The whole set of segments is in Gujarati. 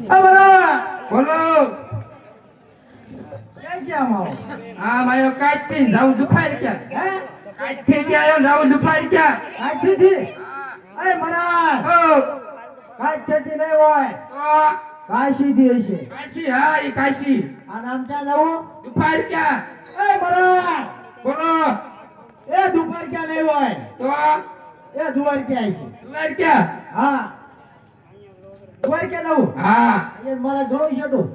અમારા બોલો ક્યાં માવો હા માયો કાટથી જાવ દુખાઈ ક્યાં હે કાટથી ક્યાં જાવ દુખાઈ ક્યાં કાચીથી એ મહારાજ ઓ કાચીથી નહીં હોય તો કાશીથી હશે કાશી હા ઈ કાશી આ નામ ક્યાં જવું દુખાઈ ક્યાં એ મહારાજ બોલો એ દુપાર ક્યાં નહીં હોય તો એ દુવાર ક્યાં હશે દુખાઈ ક્યાં હા દુવાર ક્યાં જવું હા અહીંયા મારા ઘણું છેટું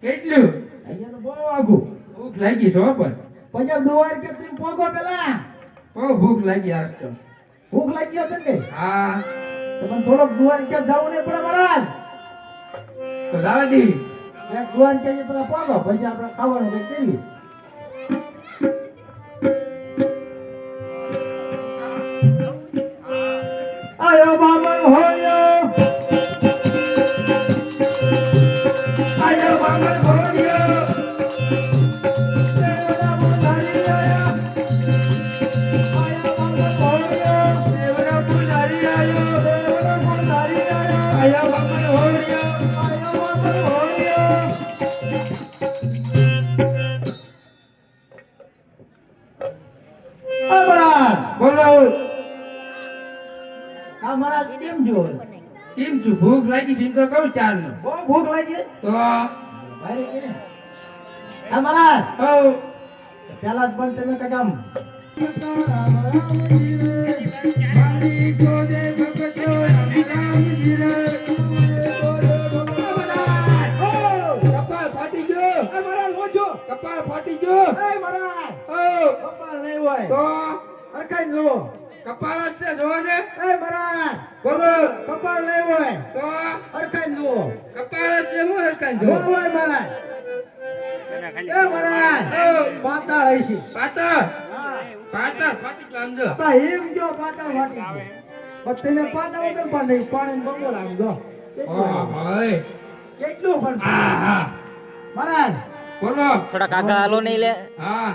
કેટલું અહીંયા તો બહુ આઘું ભૂખ લાગી છો પણ પછી દુવાર કે તું પોગો પેલા બહુ ભૂખ લાગી આજ તો ભૂખ લાગી હતી ને હા તમને થોડોક દુવાર કે જવું નહીં પડે મહારાજ તો જાવા દી એક દુવાર કે પેલા પોગો પછી આપણે ખાવાનું કંઈક કરીએ આયો બામણ હોયો આયો બામણ ભોળિયો દેવડા મુંડારી આયા આયા બામણ હોયો દેવરા પુજારી આયો દેવડા મુંડારી આયા આયો બામણ ભોળિયો આયા બામણ હોયો મહારાજ બોલો આ મહારાજ કેમ જો કેમ છું ભૂખ લાગી છે તો કહું ચાલ નો બહુ ભૂખ લાગી તો ભાઈ કે આ મહારાજ હો પેલા જ પણ તમે કદમ મારી ગોદે ભગતો રામજી રે કપાળ ફાટી ગયો મહારાજ ઓછો કપાળ ફાટી ગયો મહારાજ હો કપાળ નહીં હોય તો અરખાઈ લો કપાળ જ છે જોવો ને મહારાજ બોલો કપાળ નહીં હોય તો અરખાઈ લો કપાળ જ છે હું હરકાન નો જો હોય મહારાજ મહારાજ પાતાળ હશે પાતળ હા પાતળ ફાટી ગયો આમ જો બા એમ જો પાતાળ ફાટી ગયો પણ તમે પાતાળ વગર પણ નહીં પાણી બગોળ આમ જો ઓય કેટલું પણ હા હા મહારાજ બોલો થોડાક આગા હાલો નહીં લે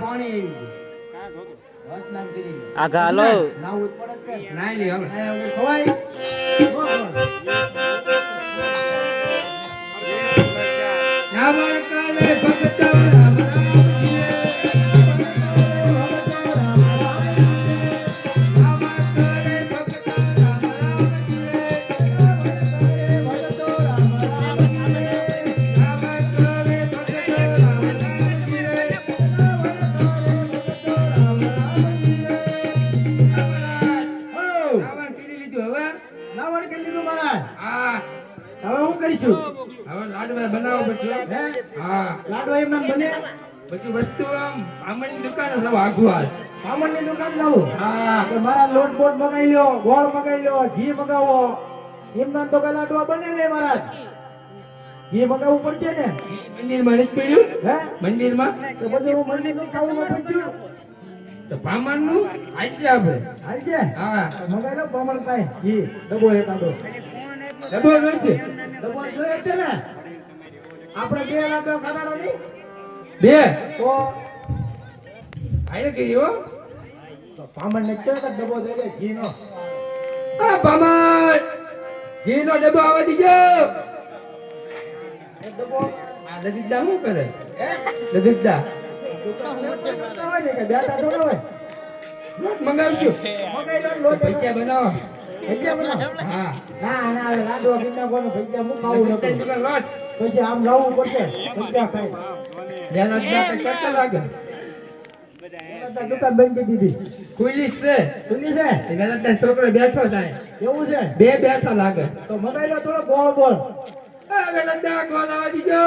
પાણી હા આવી ગયું બસ નામ કરી આગા હાલો નાવું જ પડે છે નાઈ લે હવે ખવાય રાવણ કાલે ભગતો રામ રામજી રે રાવણ કાલે ભગતો રામ રામજી રે રાવણ કાલે ભગતો રામ રામજી રે રાવણ કરી લીધું હવે નાવણ કરી લીધું મહારાજ હા હવે હું કરીશું હવે લાડવા બનાવો પછી હે હા લાડવા એમ નામ બને બધી વસ્તુ આમ આમની દુકાન છે આઘું હાલ સામાનની દુકાન જાઉં હા તો મારા લોટ બોટ મગાઈ લ્યો ગોળ મગાઈ લ્યો ઘી મગાવો એમના તો કઈ લાડવા બને ને મહારાજ ઘી મગાવવું પડશે ને મંદિરમાં નથી પડ્યું હે મંદિરમાં તો બધું હું મંદિર નું ખાવું પૂછ્યું તો બ્રાહ્મણનું હાલશે આપણે હાલ છે હા મગાઈ લો પ્રમાણ કાંઈ ઘી ડબો એકાદો ડબો નથી ડબો જોઈએ છે ને આપણે બે લાડવા ખાધા નથી બે તો આયે કીધું હો પામણ ને કયો ડબો દે દે ઘી નો આ બ્રાહ્મણ ઘીનો ડબ્બો આવવા દીજો એક ડબો આ દજીદા શું કરે હે દજીદા દુકાન કરતા હોય ને કે બેટા થોડા હોય લોટ મંગાવશું મગાઈ લો લોટ પૈસા બનાવો ભજીયા બનાવો હા ના ના હવે લાડવા કિન્ના કોને ભજીયા હું ખાવું દજીદા નથી દુકાન લોટ પછી આમ લાવવું પડશે ભજીયા ખાઈ બેલા દા કરતા લાગે દુકાન બંધ કરી દીધી ખુલ્લી જ છે ખુલ્લી છે એ બેલા છોકરો બેઠો થાય એવું છે બે બેઠા લાગે તો મગાઈ લો થોડો ગોળ બોલ આ બેલા દા ગોળ આવવા દીજો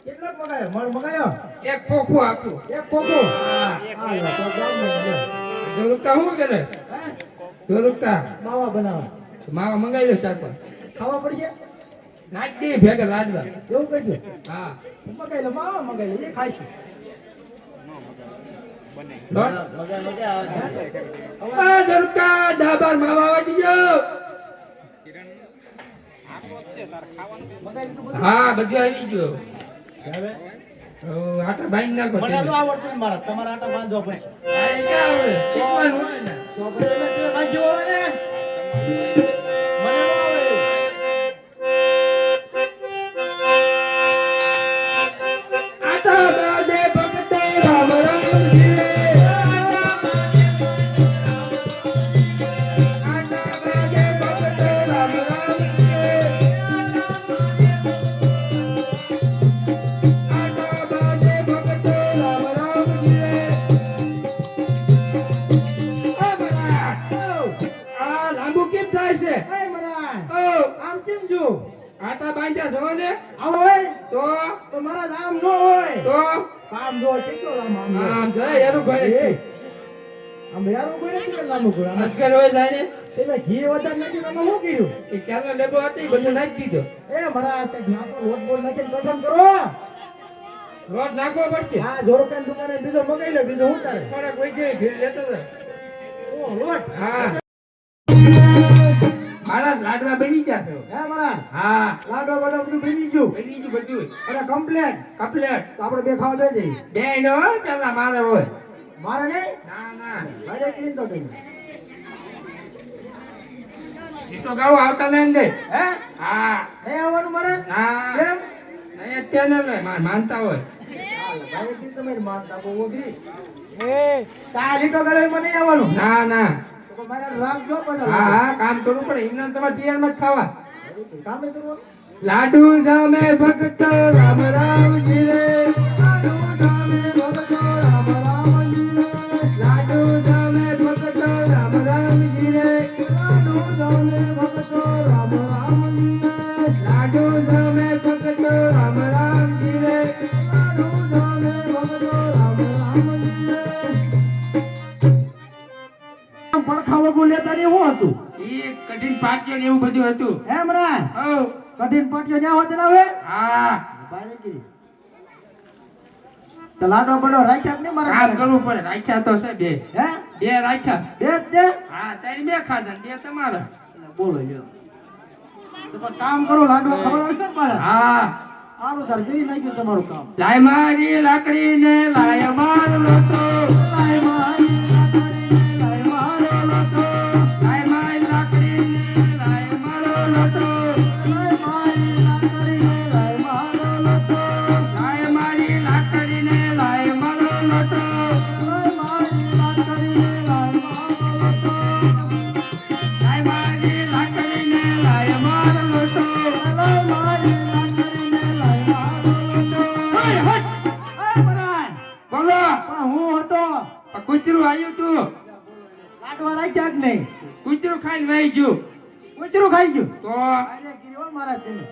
કેટલો મગાયો મણ મગાયો એક ખોખું આપું એક કોકો હા હા લો તો ગામ માં જોરુકા શું કરે હે જોરુકા માવા બનાવો માવા મંગાવી લો ચાર પાંચ ખાવા પડશે નાખ દે ભેગા લાડવા એવું કહીશું હા મગાઈ લો માવા મગાઈ લો એ ખાઈશું લોટ આ જોરુકા દાબાર માવા આવવા દીજો મગાઈ લીધું હા બધું આવી ગયો હવે આટા બાંધી નાખો મને તો આવડતું મારા તમારા આટા બાંધવા પડશે આ ક્યાં આવે શીખવાનું હોય ને તો પછી તમે વાંચી હોય ને મને કેમ થાય છે એ મહારાજ ઓ આમ કેમ જો આટા બાંધ્યા છો ને આમ હોય તો મહારાજ આમ ન હોય તો આમ જો કેટલો લાંબો આમ જાય એનું ઘરે આમ યારો કોઈ નથી લાંબો ઘોડો આમ અજગર હોય જાય ને એટલે ઘી વધારે નાખી તમે શું કર્યું એ ચાલો ડબ્બો હતો એ બધું નાખી દીધો એ મહારાજ તે નાખો લોટ બોલ નાખીને કઠણ કરો રોજ નાખવો પડશે હા જોરકાન દુકાને બીજો મગાઈ લે બીજો હું તારે થોડાક વહી ગઈ ઘી લેતો જાય ઓ લોટ હા મારા લાડવા બની ગયા છે હે મહારાજ હા લાડવા બાડવા બધું બની ગયું બની ગયું બધું અને કમ્પ્લેટ કપલેટ તો આપણે બે ખાવા બે જઈએ બે નો પેલા મારે હોય મારે નહીં ના ના ભાઈ ક્લીન તો થઈ એ તો ગાવ આવતા નહીં દે હે હા નહીં આવવાનું મારે ના કેમ નહીં અત્યારે લે માનતા હોય ભાઈ ક્લીન તો મેં માનતા બહુ ઓગરી તા લીટો ગળે મને નહીં આવવાનું ના ના તો મારે રાખ જો હા બધા હા કામ કરવું પડે એમને તમારે તૈયારમાં જ ખાવા કામે કરવું લાડુ જામે ભક્ત રામ રામજી રે લાડુ જામે ભગતો રામ રામજી રે લાડુ જામે ભક્ત રામ રામજી રે લાડુ જામે ભગતો રામ રામજી રે લાડુ જામે ભક્ત રામ રામજી રે લાડુ જામે ભગતો રામ રામજી રે પડખા વગુ લેતા ની શું હતું એ કઠિન પાક્ય ને એવું બધું હતું હે મરાય ઓ કઠિન પટ્યો ન્યા હોત ના હવે હા બારે કરી તો લાડો બડો રાખ્યા કે નહીં મારા કામ ઘરે? કરવું પડે રાખ્યા તો છે બે હે બે રાખ્યા બે જ દે હા તારી બે ખાધા ને બે તમારા બોલો લ્યો તો પણ કામ કરો લાડો ખબર હોય છે ને પાછા હા સારું તાર કરી નાખ્યું તમારું કામ લાય મારી લાકડી ને લાય મારો લોટો લાય મારી લાકડી, લાય મારો લોટો. લાય મારી લાકડી ને લાય મારો લોટો લાય મારી લાકડી, લાય મારો લોટો. લાય મારી લાકડી ને લાય મારો લોટો લાય મારી લાકડી, લાય મારો લોટો. લાય મારી લાકડી ને લાય મારો લોટો લાય મારી લાકડી, લાય મારો લોટો. ઓય હટ એ મરાય, બોલો પણ હું હતો આ કૂતરું આવ્યું તું લાડવા રાખ્યા જ નહીં કૂતરું ખાઈને વહી ગયું કૂતરું ખાઈ ગયું તો અરે ગીરો મારા તમે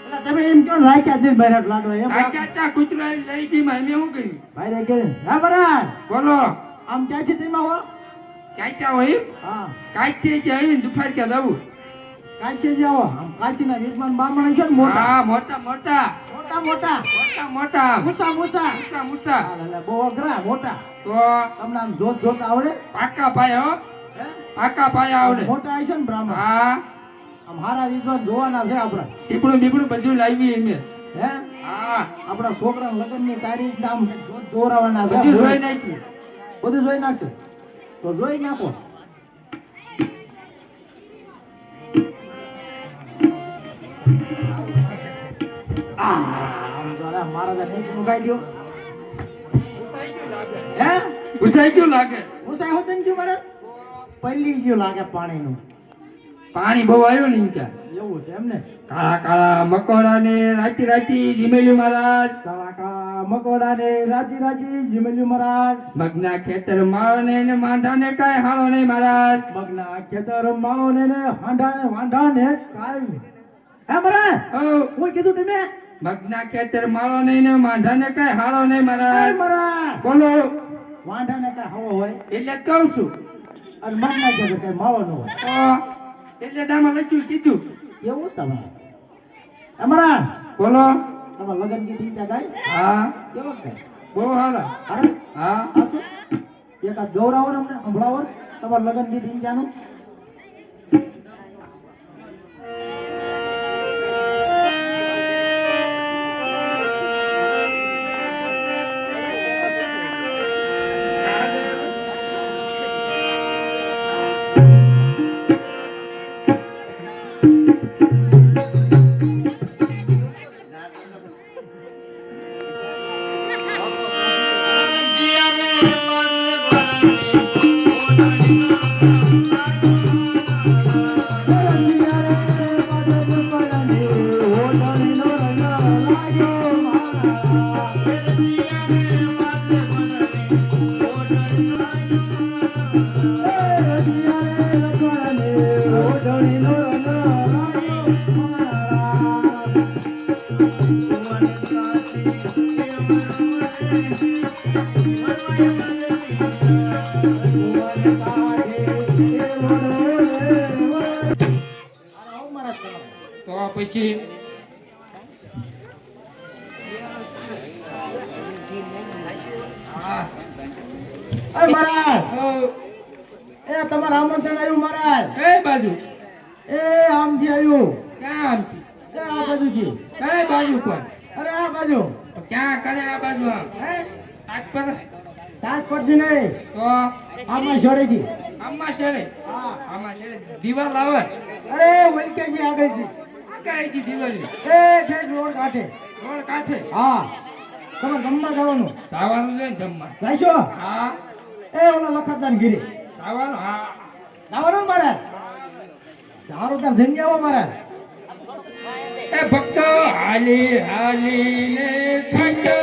એટલે તમે એમ કહો ને રાખ્યા જ નહીં બૈરાટ લાડવા એમ આ ચાચા કૂતરું આવીને લઈ ગઈ માં મેં શું કર્યું ભાઈ રે કે હા બરાબર બોલો આમ ક્યાંથી તેમાં હો ચાચા હોય હા કાચથી જે આવીને દુપાર ક્યાં જવું કાચી જાઓ આમ કાચીના વિદ્વાન બામણ છે ને મોટા હા મોટા મોટા મોટા મોટા મોટા મોટા મૂસા મૂસા મૂસા મૂસા હા, લે, બહુ અઘરા મોટા તો તમને આમ જોત જોત આવડે પાકા પાયા હો હે? પાકા પાયા આવડે મોટા આવી છે ને બ્રાહ્મણ હા આમ હારા વિદ્વાન જોવાના છે આપડા ટીપડું બીપડું બધું લાવી એમ હે હા આપડા છોકરા લગ્ન ની તારીખ આમ જોત જોરાવાના છે બધું જોઈ નાખ્યું બધું જોઈ નાખશે તો જોઈ નાખો આમ તો અરે મહારાજા નહીં મુકાઈ ગયો હે પૂછાઈ ગયું લાગે મુસાઈ હોત ને શું મારે પલ્લી ગયું લાગે પાણીનું પાણી બહુ આવ્યું ને ત્યાં એવું છે એમ ને કાળા કાળા મકોડા ને રાતી રાતી જીમેલી મહારાજ કાળા મકોડા ને રાજી રાજી જીમેલ્યું મહારાજ મગના ખેતર માળને ને માંડા ને કાંઈ હાલો નહીં મહારાજ મગના ખેતર માવો ને હાંડા ને વાંઢા ને કાઈ હે મહારાજ ઓ હું કીધું તમે મગના ખેતર માળો નહીં ને માંડા ને કાંઈ હાલો નહીં હે મહારાજ મહારાજ બોલો વાંઢા ને કાઈ હવો હોય એટલે જ કહું છું અને મગના ખેતર કઈ માવો ન હોય તો એટલે દામાં લખ્યું કીધું એવું તમે અમારા બોલો તમારા લગન ગીત ઈચ્છા ગાય હા કેવો છે બહુ હાલા અરે હા એકાદ ગૌરાવો ને અમને સંભળાવો તમારા લગન ગીત ઈચ્છાનું જીયા રે મન ધણીનો નારાયો મારા ભુવન કાશી તો પછી હા મહારાજ એ તમારું આમંત્રણ આવ્યું મહારાજ કઈ બાજુ એ આમથી આવ્યું ક્યાં આમથી એ આ બાજુથી કઈ બાજુ પણ અરે આ બાજુ તો ક્યાં કરે આ બાજુ આમ હે તાજ પર તાજપટજી નહીં તો આમાં છોડેથી આમાં શેરે હા આમાં શેરે દિવાલ આવે અરે વલકેજી આગળથી આ કઈ જી દિવાલ એ ઠેઠ રોડ કાંઠે રોડ કાંઠે હા તમારે ગમવા જવાનું જવાનું છે ને જમવા જાયશો હા એ ઓલા લખતદાન ગીરી જવાનું હા જવાનું ને મહારાજ સારું તાર જઈને આવો મહારાજ એ ભક્તો હાલી હાલી ને થાક્યો